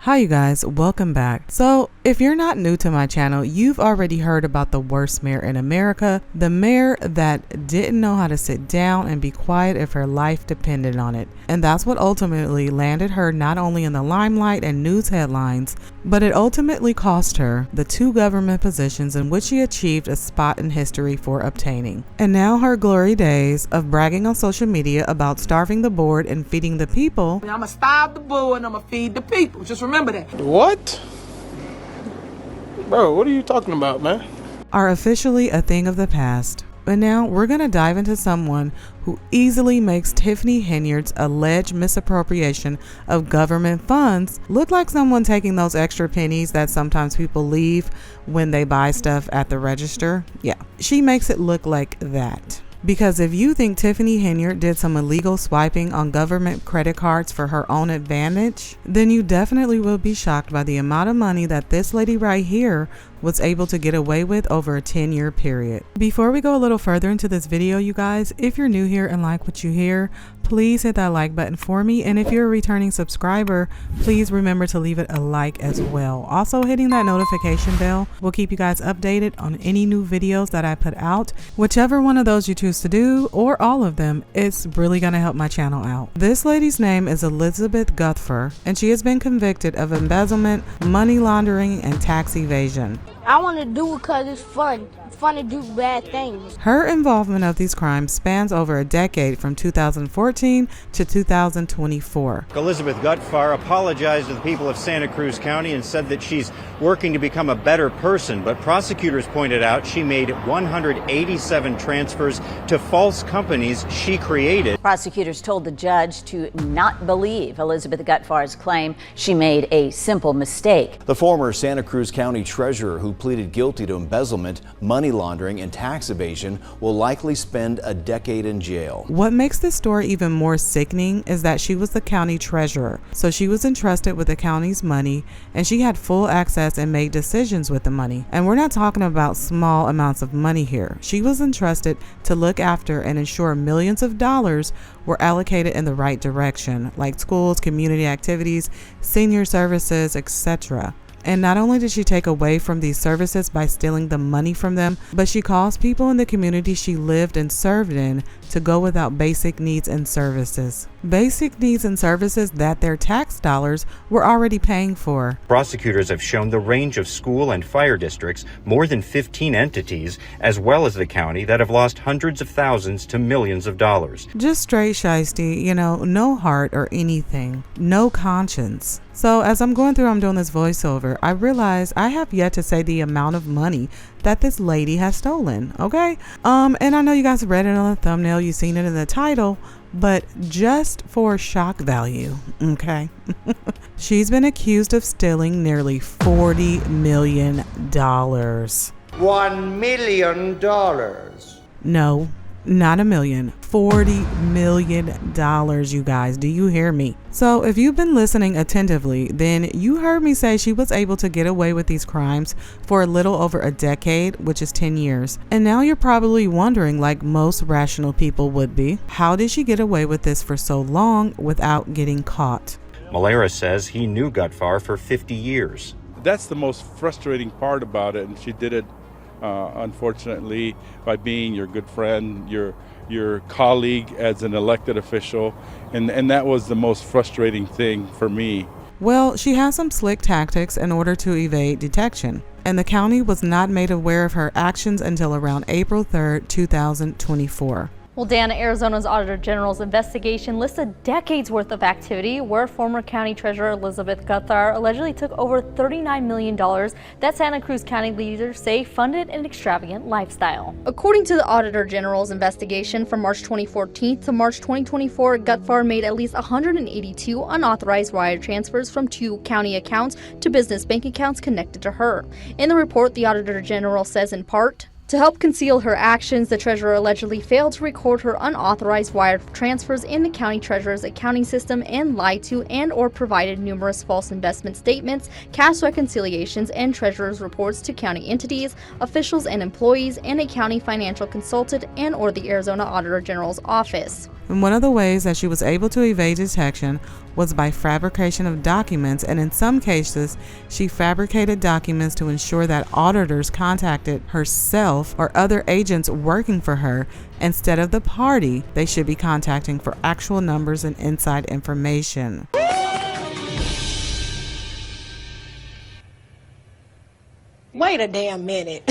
Hi you guys, welcome back. So if you're not new to my channel, you've already heard about the worst mayor in America, the mayor that didn't know how to sit down and be quiet if her life depended on it. And that's what ultimately landed her not only in the limelight and news headlines, but it ultimately cost her the 2 government positions in which she achieved a spot in history for obtaining. And now her glory days of bragging on social media about starving the board and feeding the people. I'm gonna starve the board and I'm gonna feed the people. Just remember that. What? Bro, what are you talking about, man? Are officially a thing of the past. But now we're going to dive into someone who easily makes Tiffany Henyard's alleged misappropriation of government funds look like someone taking those extra pennies that sometimes people leave when they buy stuff at the register. Yeah, she makes it look like that. Because if you think Tiffany Henyard did some illegal swiping on government credit cards for her own advantage, then you definitely will be shocked by the amount of money that this lady right here was able to get away with over a 10-year period. Before we go a little further into this video, you guys, if you're new here and like what you hear, please hit that like button for me. And if you're a returning subscriber, please remember to leave it a like as well. Also, hitting that notification bell will keep you guys updated on any new videos that I put out. Whichever one of those you choose to do, or all of them, it's really going to help my channel out. This lady's name is Elizabeth Gutfahr, and she has been convicted of embezzlement, money laundering, and tax evasion. I want to do it because it's fun. It's fun to do bad things. Her involvement of these crimes spans over a decade from 2014 to 2024. Elizabeth Gutfahr apologized to the people of Santa Cruz County and said that she's working to become a better person, but prosecutors pointed out she made 187 transfers to false companies she created. Prosecutors told the judge to not believe Elizabeth Gutfahr's claim she made a simple mistake. The former Santa Cruz County treasurer, who pleaded guilty to embezzlement, money laundering, and tax evasion, will likely spend a decade in jail. What makes this story even more sickening is that she was the county treasurer, so she was entrusted with the county's money and she had full access and made decisions with the money. And we're not talking about small amounts of money here. She was entrusted to look after and ensure millions of dollars were allocated in the right direction, like schools, community activities, senior services, etc. And not only did she take away from these services by stealing the money from them, but she caused people in the community she lived and served in to go without basic needs and services. Basic needs and services that their tax dollars were already paying for. Prosecutors have shown the range of school and fire districts, more than 15 entities, as well as the county, that have lost hundreds of thousands to millions of dollars. Just straight shiesty, no heart or anything, no conscience. So as I'm doing this voiceover, I realize I have yet to say the amount of money that this lady has stolen, okay? And I know you guys read it on the thumbnail, you've seen it in the title, but just for shock value, okay? She's been accused of stealing nearly $40 million. $1 million? No, not a million. $40 million, you guys. Do you hear me? So if you've been listening attentively, then you heard me say she was able to get away with these crimes for a little over a decade, which is 10 years. And now you're probably wondering, like most rational people would be, how did she get away with this for so long without getting caught? Malera says he knew Gutfahr for 50 years. That's the most frustrating part about it, and she did it unfortunately by being your good friend, your colleague as an elected official, and that was the most frustrating thing for me. Well, she has some slick tactics in order to evade detection, and the county was not made aware of her actions until around April 3rd, 2024. Well, Dan, Arizona's Auditor General's investigation lists a decade's worth of activity where former County Treasurer Elizabeth Gutfahr allegedly took over $39 million that Santa Cruz County leaders say funded an extravagant lifestyle. According to the Auditor General's investigation from March 2014 to March 2024, Gutfahr made at least 182 unauthorized wire transfers from 2 county accounts to business bank accounts connected to her. In the report, the Auditor General says in part, to help conceal her actions, the treasurer allegedly failed to record her unauthorized wire transfers in the county treasurer's accounting system and lied to and/or provided numerous false investment statements, cash reconciliations, and treasurer's reports to county entities, officials and employees, and a county financial consultant and/or the Arizona Auditor General's office. And one of the ways that she was able to evade detection was by fabrication of documents, and in some cases, she fabricated documents to ensure that auditors contacted herself or other agents working for her instead of the party they should be contacting for actual numbers and inside information. Wait a damn minute.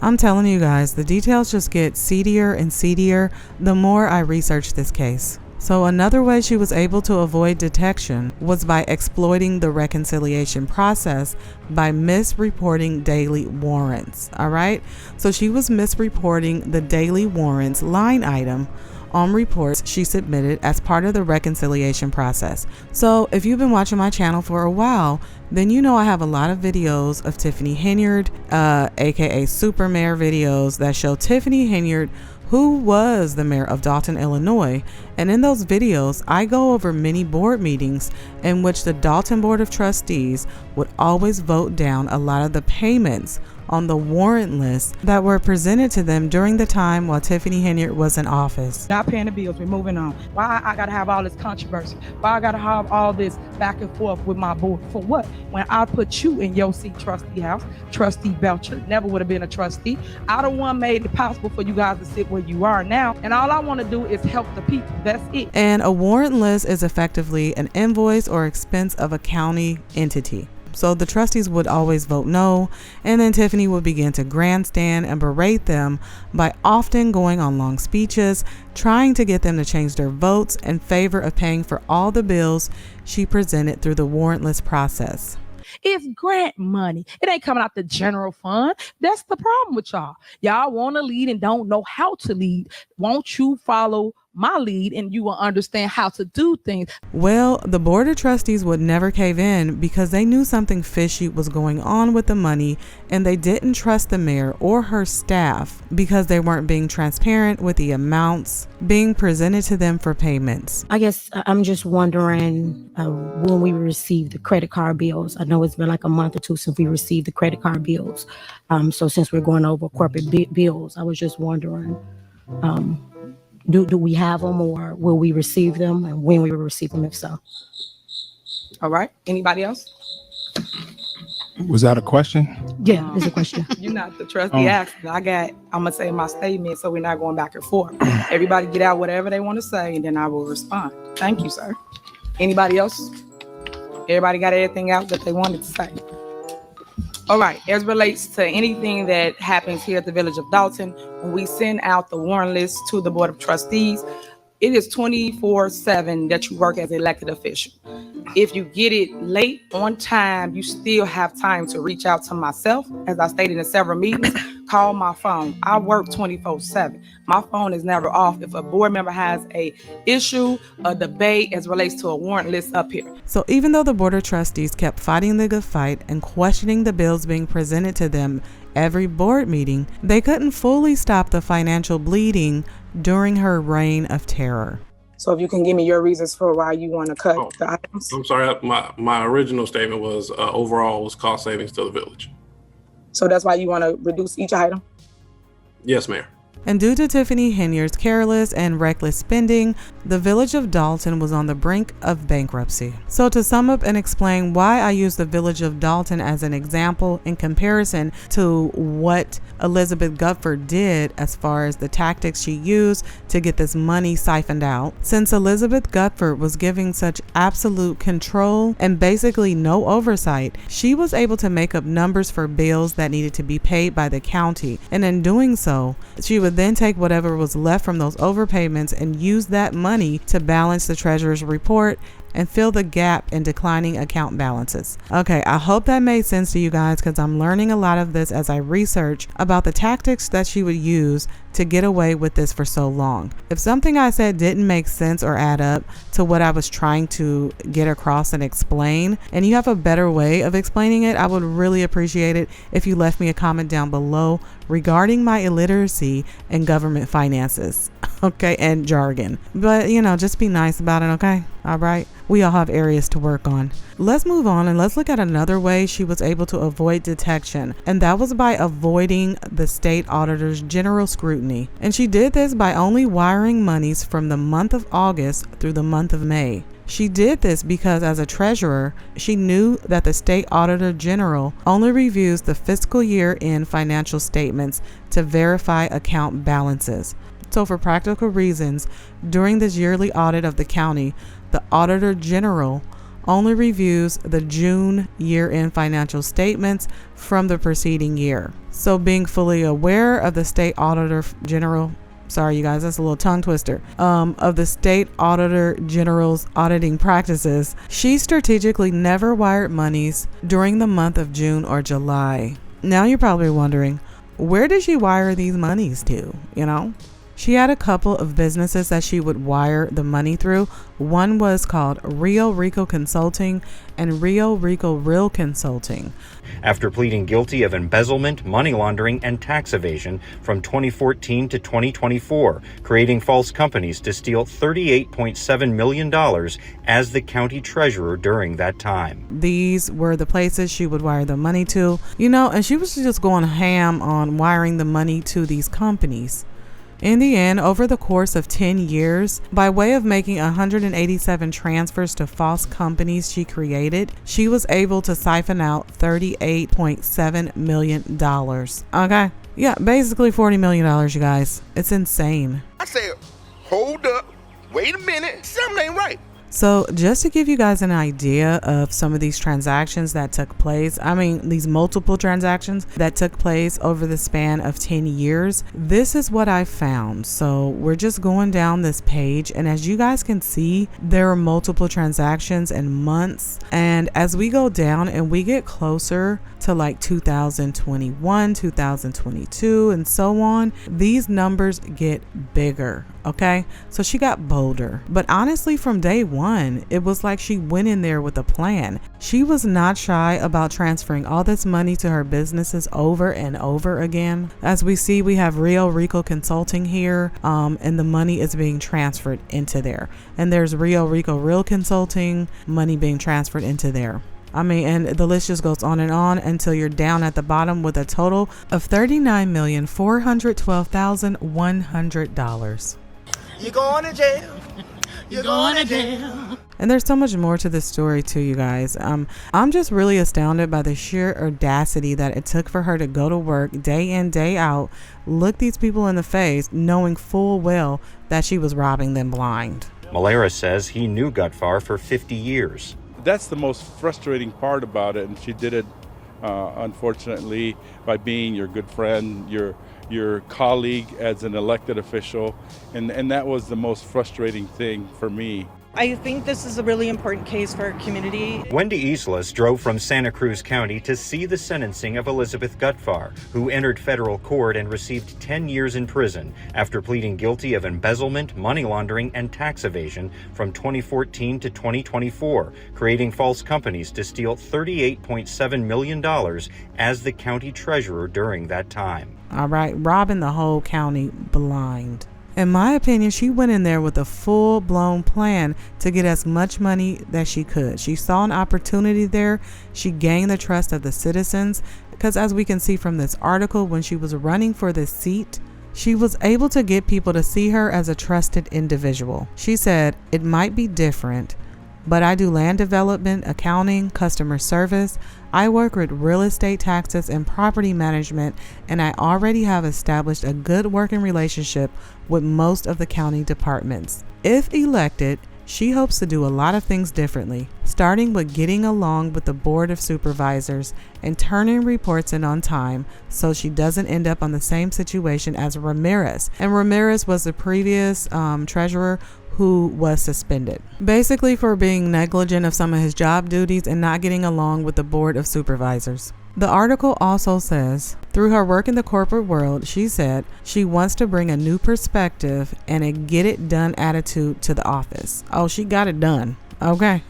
I'm telling you guys, the details just get seedier and seedier the more I research this case. So another way she was able to avoid detection was by exploiting the reconciliation process by misreporting daily warrants. All right. So she was misreporting the daily warrants line item on reports she submitted as part of the reconciliation process. So if you've been watching my channel for a while, then you know I have a lot of videos of Tiffany Henyard, aka Super Mayor videos that show Tiffany Henyard, who was the mayor of Dalton, Illinois. And in those videos, I go over many board meetings in which the Dalton Board of Trustees would always vote down a lot of the payments on the warrant list that were presented to them during the time while Tiffany Henyard was in office. Not paying the bills, we're moving on. Why I gotta have all this controversy? Why I gotta have all this back and forth with my board? For what? When I put you in your seat, trustee house, trustee Belcher, never would have been a trustee. I the one made it possible for you guys to sit where you are now. And all I wanna do is help the people, that's it. And a warrant list is effectively an invoice or expense of a county entity. So the trustees would always vote no, and then Tiffany would begin to grandstand and berate them by often going on long speeches, trying to get them to change their votes in favor of paying for all the bills she presented through the warrantless process. It's grant money. It ain't coming out the general fund. That's the problem with y'all. Y'all want to lead and don't know how to lead. Won't you follow my lead and you will understand how to do things? Well, the board of trustees would never cave in because they knew something fishy was going on with the money, and they didn't trust the mayor or her staff because they weren't being transparent with the amounts being presented to them for payments. I guess I'm just wondering when we received the credit card bills. I know it's been like a month or two since we received the credit card bills. So since we're going over corporate bills, I was just wondering, do we have them, or will we receive them, and when we will receive them, if so? All right. Anybody else? Was that a question? Yeah, it's a question. You're not the trustee asking. I'm going to say my statement so we're not going back and forth. Everybody get out whatever they want to say, and then I will respond. Thank you, sir. Anybody else? Everybody got everything out that they wanted to say? All right. As relates to anything that happens here at the Village of Dalton, when we send out the warrant list to the Board of Trustees, it is 24/7 that you work as an elected official. If you get it late on time, you still have time to reach out to myself. As I stated in several meetings, call my phone. I work 24/7. My phone is never off. If a board member has a issue, a debate as relates to a warrant list up here. So even though the board of trustees kept fighting the good fight and questioning the bills being presented to them every board meeting, they couldn't fully stop the financial bleeding during her reign of terror. So if you can give me your reasons for why you want to cut the items. I'm sorry, my original statement was overall was cost savings to the village. So that's why you want to reduce each item? Yes, Mayor. And due to Tiffany Henyard's careless and reckless spending, the Village of Dalton was on the brink of bankruptcy. So to sum up and explain why I use the Village of Dalton as an example in comparison to what Elizabeth Gutfahr did as far as the tactics she used to get this money siphoned out. Since Elizabeth Gutfahr was giving such absolute control and basically no oversight, she was able to make up numbers for bills that needed to be paid by the county. And in doing so, she would then take whatever was left from those overpayments and use that money to balance the treasurer's report and fill the gap in declining account balances. Okay, I hope that made sense to you guys, because I'm learning a lot of this as I research about the tactics that she would use to get away with this for so long. If something I said didn't make sense or add up to what I was trying to get across and explain, and you have a better way of explaining it, I would really appreciate it if you left me a comment down below regarding my illiteracy in government finances, okay, and jargon. But, you know, just be nice about it, okay? All right? We all have areas to work on. Let's move on and let's look at another way she was able to avoid detection, and that was by avoiding the state auditor's general scrutiny. And she did this by only wiring monies from the month of August through the month of May. She did this because as a treasurer, she knew that the state auditor general only reviews the fiscal year end financial statements to verify account balances. So for practical reasons, during this yearly audit of the county, the auditor general only reviews the June year-end financial statements from the preceding year. So being fully aware of the state auditor general, sorry you guys, that's a little tongue twister, of the state auditor general's auditing practices, she strategically never wired monies during the month of June or July. Now you're probably wondering, where did she wire these monies to, you know? She had a couple of businesses that she would wire the money through. One was called Rio Rico Consulting and Rio Rico Real Consulting. After pleading guilty of embezzlement, money laundering, and tax evasion from 2014 to 2024, creating false companies to steal $38.7 million as the county treasurer during that time. These were the places she would wire the money to, you know, and she was just going ham on wiring the money to these companies. In the end, over the course of 10 years, by way of making 187 transfers to false companies she created, she was able to siphon out $38.7 million. Okay? Yeah, basically $40 million, you guys. It's insane. I said, hold up, wait a minute, something ain't right. So just to give you guys an idea of some of these transactions that took place, I mean, these multiple transactions that took place over the span of 10 years, this is what I found. So we're just going down this page, and as you guys can see, there are multiple transactions and months. And as we go down and we get closer to like 2021, 2022, and so on, these numbers get bigger. Okay, so she got bolder, but honestly, from day one, it was like she went in there with a plan. She was not shy about transferring all this money to her businesses over and over again. As we see, we have Rio Rico Consulting here, and the money is being transferred into there. And there's Rio Rico Real Consulting, money being transferred into there. I mean, and the list just goes on and on until you're down at the bottom with a total of $39,412,100. You're going to jail. You're going to jail. And there's so much more to this story too, you guys. I'm just really astounded by the sheer audacity that it took for her to go to work day in, day out, look these people in the face, knowing full well that she was robbing them blind. Malera says he knew Gutfahr for 50 years. That's the most frustrating part about it, and she did it, unfortunately, by being your good friend, your colleague as an elected official, and that was the most frustrating thing for me. I think this is a really important case for our community. Wendy Islas drove from Santa Cruz County to see the sentencing of Elizabeth Gutfahr, who entered federal court and received 10 years in prison after pleading guilty of embezzlement, money laundering, and tax evasion from 2014 to 2024, creating false companies to steal $38.7 million as the county treasurer during that time. All right, robbing the whole county blind. In my opinion, she went in there with a full-blown plan to get as much money that she could. She saw an opportunity there. She gained the trust of the citizens because, as we can see from this article, when she was running for this seat, she was able to get people to see her as a trusted individual. She said, "It might be different, but I do land development, accounting, customer service. I work with real estate taxes and property management, and I already have established a good working relationship with most of the county departments. If elected, she hopes to do a lot of things differently, starting with getting along with the Board of Supervisors and turning reports in on time so she doesn't end up on the same situation as Ramirez." And Ramirez was the previous treasurer who was suspended, basically for being negligent of some of his job duties and not getting along with the Board of Supervisors. The article also says, through her work in the corporate world, she said she wants to bring a new perspective and a get it done attitude to the office. Oh, she got it done. Okay.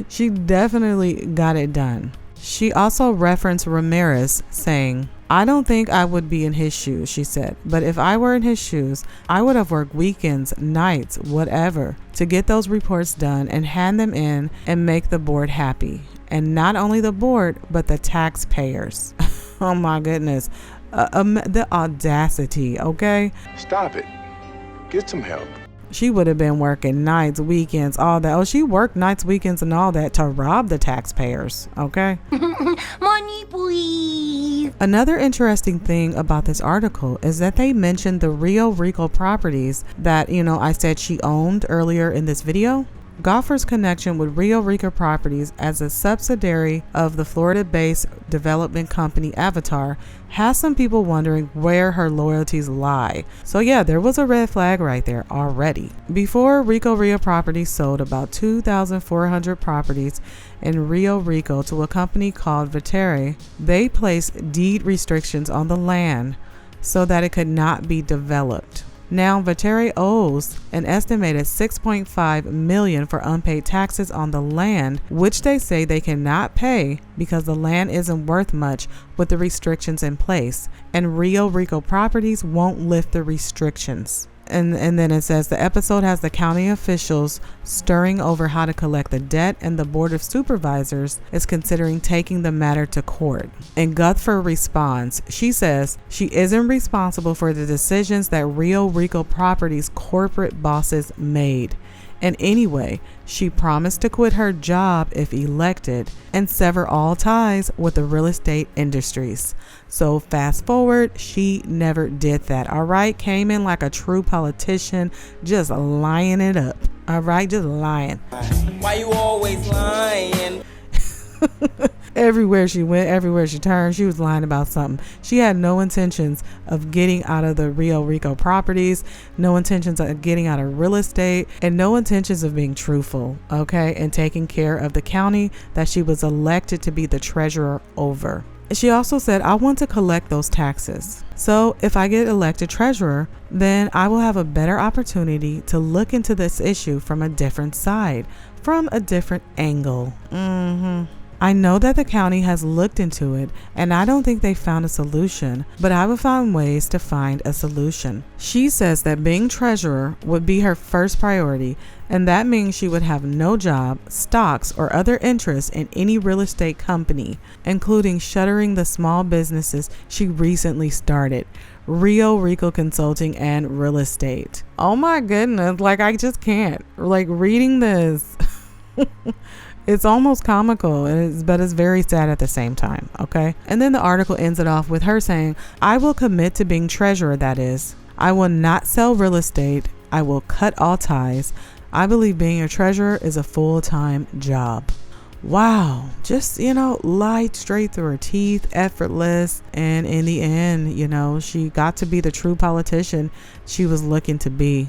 She definitely got it done. She also referenced Ramirez, saying, "I don't think I would be in his shoes," she said, "but if I were in his shoes, I would have worked weekends, nights, whatever, to get those reports done and hand them in and make the board happy. And not only the board, but the taxpayers." Oh my goodness. The audacity, okay? Stop it. Get some help. She would have been working nights, weekends, all that. Oh, she worked nights, weekends, and all that to rob the taxpayers, okay? Money, please. Another interesting thing about this article is that they mentioned the Rio Rico properties that, I said she owned earlier in this video. Gutfahr's connection with Rio Rico Properties as a subsidiary of the Florida-based development company Avatar has some people wondering where her loyalties lie. So yeah, there was a red flag right there already. Before Rio Properties sold about 2,400 properties in Rio Rico to a company called Gutfahr, they placed deed restrictions on the land so that it could not be developed. Now, Gutfahr owes an estimated $6.5 million for unpaid taxes on the land, which they say they cannot pay because the land isn't worth much with the restrictions in place, and Rio Rico Properties won't lift the restrictions. And then it says the episode has the county officials stirring over how to collect the debt, and the board of supervisors is considering taking the matter to court. And Gutfahr responds. She says she isn't responsible for the decisions that Rio Rico Properties corporate bosses made. And anyway, she promised to quit her job if elected and sever all ties with the real estate industries. So fast forward, she never did that. All right, came in like a true politician, just lying it up. All right, just lying. Why you always lying? Everywhere she went, everywhere she turned, she was lying about something. She had no intentions of getting out of the Rio Rico Properties, no intentions of getting out of real estate, and no intentions of being truthful, okay, and taking care of the county that she was elected to be the treasurer over. She also said, I want to collect those taxes. So if I get elected treasurer, then I will have a better opportunity to look into this issue from a different side, from a different angle. I know that the county has looked into it, and I don't think they found a solution, but I will find ways to find a solution. She says that being treasurer would be her first priority, and that means she would have no job, stocks, or other interests in any real estate company, including shuttering the small businesses she recently started, Rio Rico Consulting and Real Estate. Oh my goodness, like I just can't. Like reading this, it's almost comical, but it's very sad at the same time, okay? And then the article ends it off with her saying, I will commit to being treasurer, that is. I will not sell real estate. I will cut all ties. I believe being a treasurer is a full-time job. Wow. Just, lied straight through her teeth, effortless. And in the end, she got to be the true politician she was looking to be.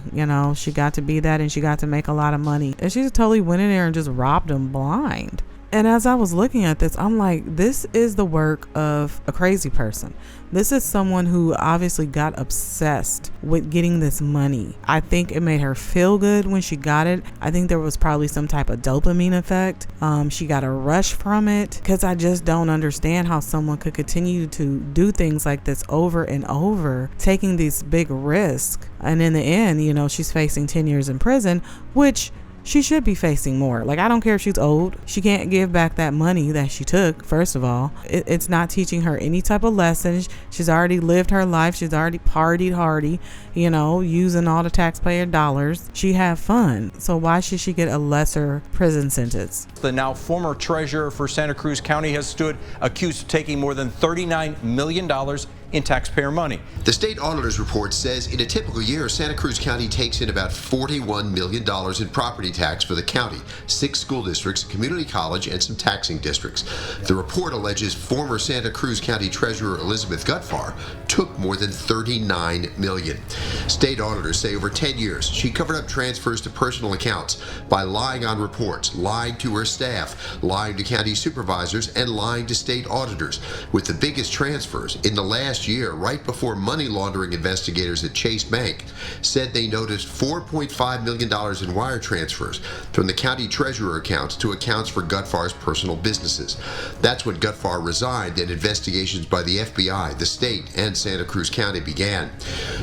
She got to be that, and she got to make a lot of money. And she just totally went in there and just robbed them blind. And as I was looking at this, I'm like, this is the work of a crazy person. This is someone who obviously got obsessed with getting this money. I think it made her feel good when she got it. I think there was probably some type of dopamine effect. She got a rush from it, because I just don't understand how someone could continue to do things like this over and over, taking these big risks. And in the end, she's facing 10 years in prison, which she should be facing more. Like, I don't care if she's old. She can't give back that money that she took, first of all. It's not teaching her any type of lessons. She's already lived her life. She's already partied hardy, using all the taxpayer dollars. She had fun. So why should she get a lesser prison sentence? The now former treasurer for Santa Cruz County has stood accused of taking more than $39 million in taxpayer money. The state auditor's report says in a typical year, Santa Cruz County takes in about $41 million in property tax for the county, 6 school districts, a community college, and some taxing districts. The report alleges former Santa Cruz County Treasurer Elizabeth Gutfahr took more than $39 million. State auditors say over 10 years, she covered up transfers to personal accounts by lying on reports, lying to her staff, lying to county supervisors, and lying to state auditors, with the biggest transfers in the last year, right before money laundering investigators at Chase Bank said they noticed $4.5 million in wire transfers from the county treasurer accounts to accounts for Gutfahr's personal businesses. That's when Gutfahr resigned and investigations by the FBI, the state, and Santa Cruz County began.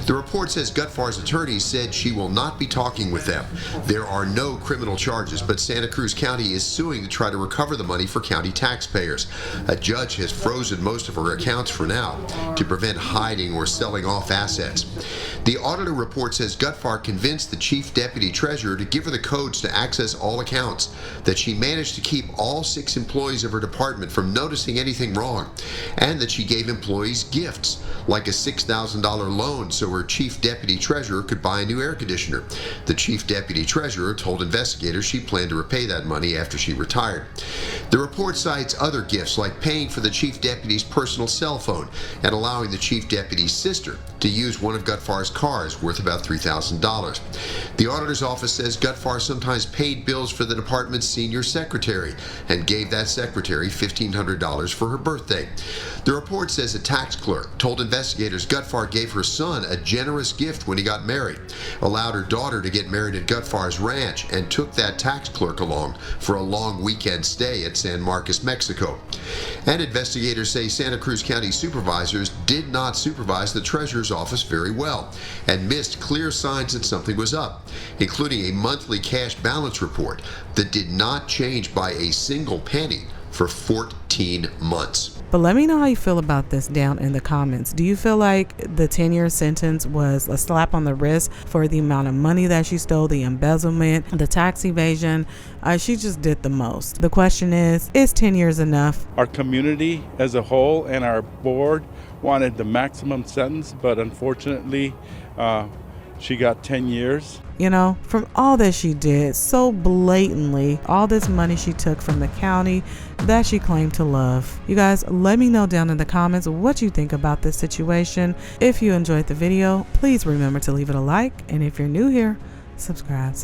The report says Gutfahr's attorneys said she will not be talking with them. There are no criminal charges, but Santa Cruz County is suing to try to recover the money for county taxpayers. A judge has frozen most of her accounts for now. to prevent hiding or selling off assets. The auditor report says Gutfahr convinced the chief deputy treasurer to give her the codes to access all accounts, that she managed to keep all 6 employees of her department from noticing anything wrong, and that she gave employees gifts, like a $6,000 loan so her chief deputy treasurer could buy a new air conditioner. The chief deputy treasurer told investigators she planned to repay that money after she retired. The report cites other gifts, like paying for the chief deputy's personal cell phone and allowing the chief deputy's sister to use one of Gutfahr's cars worth about $3,000. The auditor's office says Gutfahr sometimes paid bills for the department's senior secretary and gave that secretary $1,500 for her birthday. The report says a tax clerk told investigators Gutfahr gave her son a generous gift when he got married, allowed her daughter to get married at Gutfahr's ranch, and took that tax clerk along for a long weekend stay at San Marcos, Mexico. And investigators say Santa Cruz County supervisors did not supervise the treasurer's office very well and missed clear signs that something was up, including a monthly cash balance report that did not change by a single penny for 14 months. But let me know how you feel about this down in the comments. Do you feel like the 10-year sentence was a slap on the wrist for the amount of money that she stole, the embezzlement, the tax evasion? She just did the most. The question is 10 years enough? Our community as a whole and our board wanted the maximum sentence, but unfortunately, she got 10 years. You know, from all that she did so blatantly, all this money she took from the county that she claimed to love. You guys, let me know down in the comments what you think about this situation. If you enjoyed the video, please remember to leave it a like. And if you're new here, subscribe.